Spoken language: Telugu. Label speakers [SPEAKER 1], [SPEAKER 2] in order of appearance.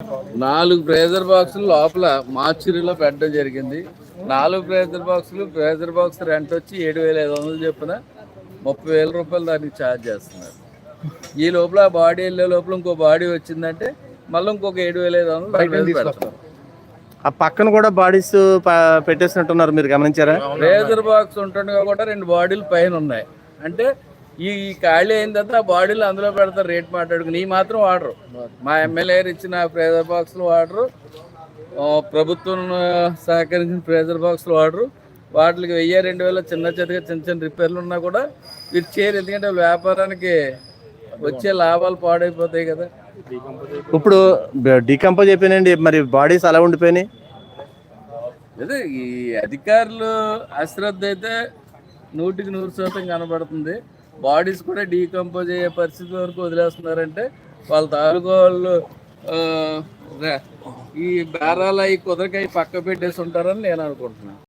[SPEAKER 1] 4 ప్రెజర్ బాక్సులు లోపల మార్చురీలో పెట్టడం జరిగింది. 4 ప్రెజర్ బాక్స్ రెంట్ వచ్చి 7,500 చొప్పున 30,000 రూపాయలు దానికి ఛార్జ్ చేస్తున్నారు. ఈ లోపల ఆ బాడీ వెళ్ళే లోపల ఇంకో బాడీ వచ్చిందంటే మళ్ళీ ఇంకొక 7,500 పెడతాం.
[SPEAKER 2] ఆ పక్కన కూడా బాడీస్ పెట్టేసినట్టున్నారు, మీరు గమనించారా?
[SPEAKER 1] ప్రెజర్ బాక్స్ ఉంటుండగా కూడా 2 బాడీలు పైన ఉన్నాయి. అంటే ఈ ఖాళీ అయిన తర్వాత ఆ బాడీలు అందులో పెడతారు, రేట్ మాట్లాడుకుని. ఈ మాత్రం వాడరు. మా ఎమ్మెల్యే ఇచ్చిన ప్రెజర్ బాక్స్లు వాడరు, ప్రభుత్వం సహకరించిన ప్రెజర్ బాక్స్లు వాడరు. వాటికి 1,000-2,000 చిన్న రిపేర్లు ఉన్నా కూడా వీరు చేయరు. ఎందుకంటే వ్యాపారానికి వచ్చే లాభాలు పాడైపోతాయి కదా.
[SPEAKER 2] ఇప్పుడు డీకంపోజ్ అయిపోయినాయండి, మరి బాడీస్ అలా ఉండిపోయినాయి.
[SPEAKER 1] అదే ఈ అధికారులు అశ్రద్ధ అయితే 100% కనబడుతుంది. బాడీస్ కూడా డీకంపోజ్ అయ్యే పరిస్థితి వరకు వదిలేస్తున్నారంటే వాళ్ళ తాలూకు వాళ్ళు ఈ బేరాలు అవి కుదరకాయ పక్క పెట్టేసి ఉంటారని నేను అనుకుంటున్నాను.